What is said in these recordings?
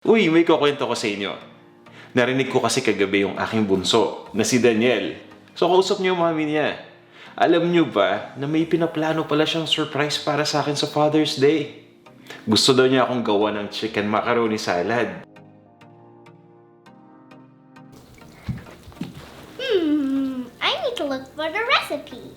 Uy, may kukwento ko sa inyo. Narinig ko kasi kagabi yung aking bunso, na si Daniel. So, kausap niyo yung mami niya. Alam niyo ba na may pinaplano pala siyang surprise para sa akin sa Father's Day? Gusto daw niya akong gawa ng chicken macaroni salad. I need to look for the recipe.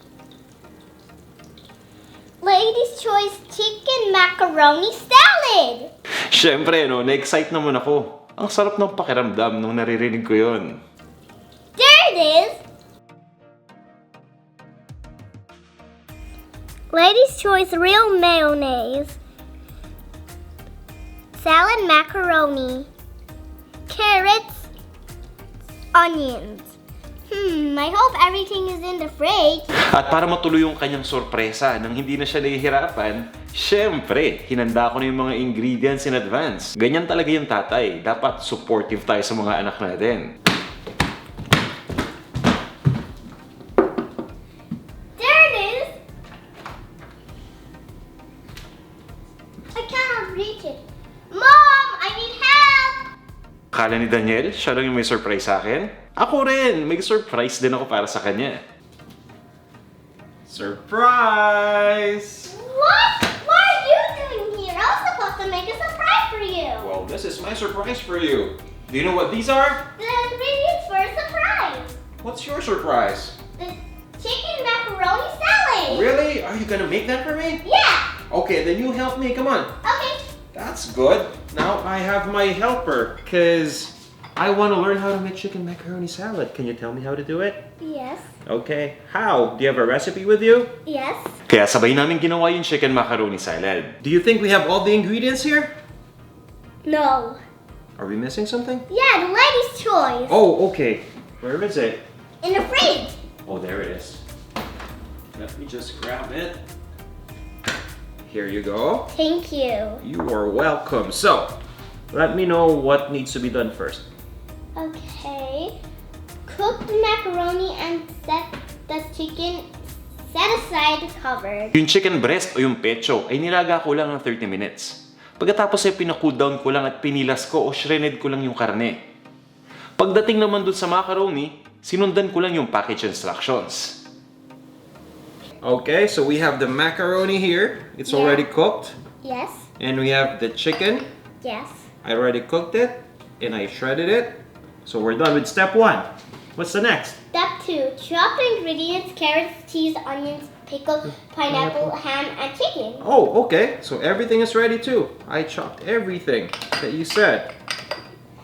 Lady's Choice Chicken Macaroni Salad! Siyempre, no, na-excite naman ako. Ang sarap ng pakiramdam nung naririnig ko yon. There it is! Lady's Choice Real Mayonnaise. Salad macaroni. Carrots. Onions. I hope everything is in the fridge. At para matuloy yung kanyang sorpresa nang hindi na siya nahihirapan, syempre, hinanda ko na yung mga ingredients in advance. Ganyan talaga yung tatay. Dapat supportive tayo sa mga anak natin. There it is. I cannot reach it. Mom, I need help. Akala ni Daniel, siya lang yung may surprise sa akin. Ako rin, may surprise din ako para sa kanya. Surprise! What? What are you doing here? I was supposed to make a surprise for you. Well, this is my surprise for you. Do you know what these are? The ingredients for a surprise. What's your surprise? The chicken macaroni salad. Really? Are you gonna make that for me? Yeah. Okay, then you help me, come on. Okay. That's good. Now I have my helper, because I want to learn how to make chicken macaroni salad. Can you tell me how to do it? Yes. Okay. How? Do you have a recipe with you? Yes. Kaya sabay namin ginawa yung chicken macaroni salad. Do you think we have all the ingredients here? No. Are we missing something? Yeah, the lady's choice. Oh, okay. Where is it? In the fridge. Oh, there it is. Let me just grab it. Here you go. Thank you. You are welcome. So, let me know what needs to be done first. Okay. Cook the macaroni and set the chicken set aside covered. Yung chicken breast o yung pecho ay nilaga ko lang ng 30 minutes. Pagkatapos ay pina-cool down ko lang at pinilas ko o shredded ko lang yung karne. Pagdating naman dun sa macaroni, sinundan ko lang yung package instructions. Okay, so we have the macaroni here. It's Yeah. already cooked. Yes. And we have the chicken. Yes. I already cooked it and I shredded it. So we're done with step 1. What's the next? Step 2. Chop the ingredients: carrots, cheese, onions, pickle, pineapple, ham, and chicken. Oh, okay. So everything is ready too. I chopped everything that you said.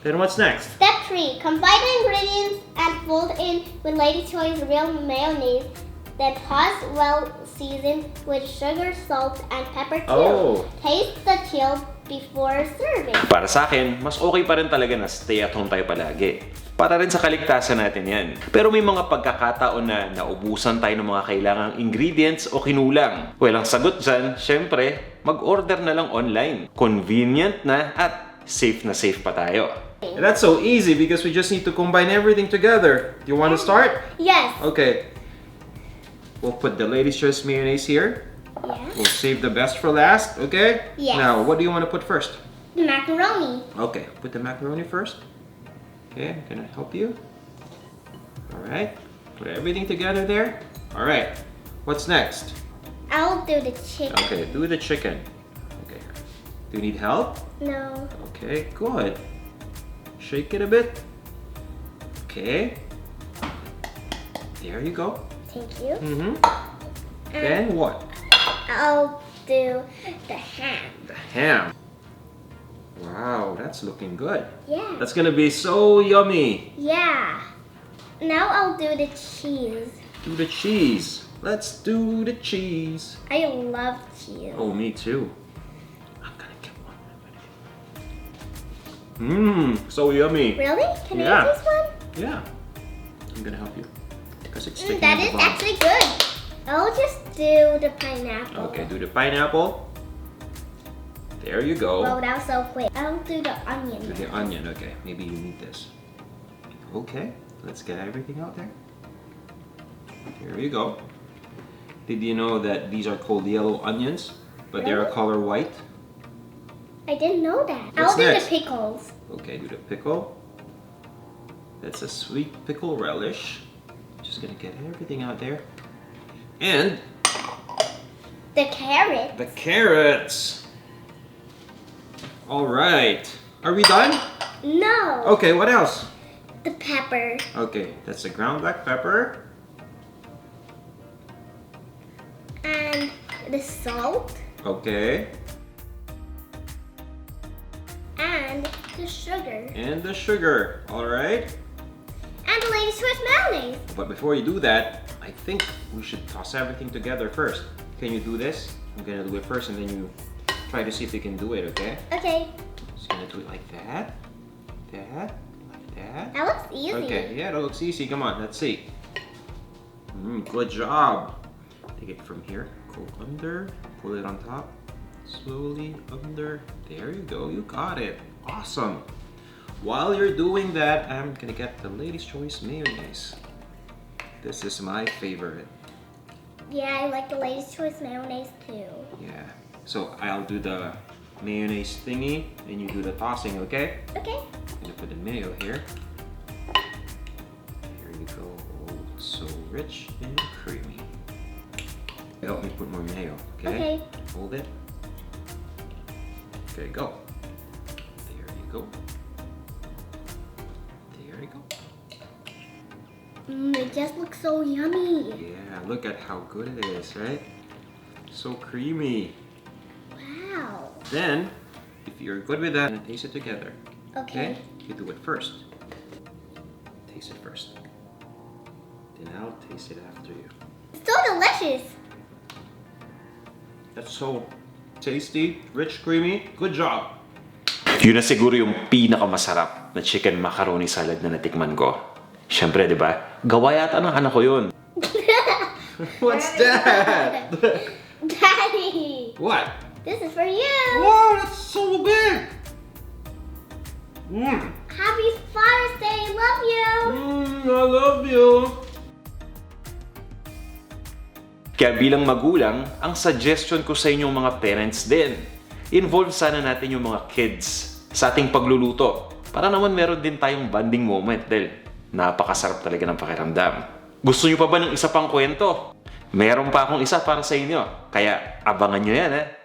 Then what's next? Step 3. Combine the ingredients and fold in with Lady's Choice Real Mayonnaise. Then toss well seasoned with sugar, salt, and pepper too. Oh. Taste the chill before serving. Para sa akin, mas okay pa rin talaga na stay at home tayo palagi. Para rin sa kaligtasan natin yan. Pero may mga pagkakataon na naubusan tayo ng mga kailangang ingredients o kinulang. Well, ang sagot dyan, syempre, mag-order na lang online. Convenient na at safe na safe pa tayo. And that's so easy because we just need to combine everything together. Do you want to start? Yes. Okay. We'll put the Lady's Choice mayonnaise here. Yes. We'll save the best for last, okay? Yes. Now, what do you want to put first? The macaroni. Okay, put the macaroni first. Okay, I'm gonna help you. Alright, put everything together there. Alright, what's next? I'll do the chicken. Okay, do the chicken. Okay, do you need help? No. Okay, good. Shake it a bit. Okay. There you go. Thank you. Mm-hmm. Then what? I'll do the ham. The ham. Wow, that's looking good. Yeah. That's gonna be so yummy. Yeah. Now I'll do the cheese. Do the cheese. Let's do the cheese. I love cheese. Oh, me too. I'm gonna get one. Mmm, so yummy. Really? Can Yeah. I use this one? Yeah. I'm gonna help you. Because it's sticking That at the is bottom. actually good. I'll just do the pineapple. Okay, do the pineapple. There you go. Wow, that was so quick. I'll do the onion. Do the onion. Okay, maybe you need this. Okay, let's get everything out there. Here you go. Did you know that these are called yellow onions, but they're a Really? color white? I didn't know that. What's I'll do next? the pickles. Okay, do the pickle. That's a sweet pickle relish. Just gonna get everything out there. And The carrot. the carrots. All right. Are we done? No. Okay, what else? The pepper. Okay, that's the ground black pepper. And the salt. Okay. And the sugar. And the sugar. All right. And the lady's choice mayonnaise. But before you do that, I think we should toss everything together first. Can you do this? I'm gonna do it first and then you try to see if you can do it, okay? Okay. Just gonna do it like that, like that. That looks easy. Okay, yeah, that looks easy. Come on, let's see. Good job. Take it from here, go under, pull it on top, slowly under. There you go, you got it. Awesome. While you're doing that, I'm gonna get the lady's choice mayonnaise. This is my favorite. Yeah, I like the lady's choice mayonnaise too. Yeah. So I'll do the mayonnaise thingy and you do the tossing, okay? Okay. I'm gonna put the mayo here. Here you go. Oh, it's so rich and creamy. Help me put more mayo, okay? Okay. Hold it. Okay, go. There you go. There you go. It just looks so yummy. Yeah, look at how good it is, right? So creamy. Wow. Then, if you're good with that, taste it together. Okay. You do it first. Taste it first. Then I'll taste it after you. So delicious. That's so tasty, rich, creamy. Good job! Yun na siguro yung pinakamasarap na chicken macaroni salad na natikman ko. Siyempre, di ba? Gawa yata ng anak ko yun. What's that? Daddy, What? this is for you. Wow, that's so big! Happy Father's Day. Love you. I love you! Kaya bilang magulang, ang suggestion ko sa inyong mga parents din, involve sana natin yung mga kids sa ating pagluluto para naman meron din tayong bonding moment dahil napakasarap talaga ng pakiramdam. Gusto nyo pa ba ng isa pang kwento? Meron pa akong isa para sa inyo, kaya abangan nyo yan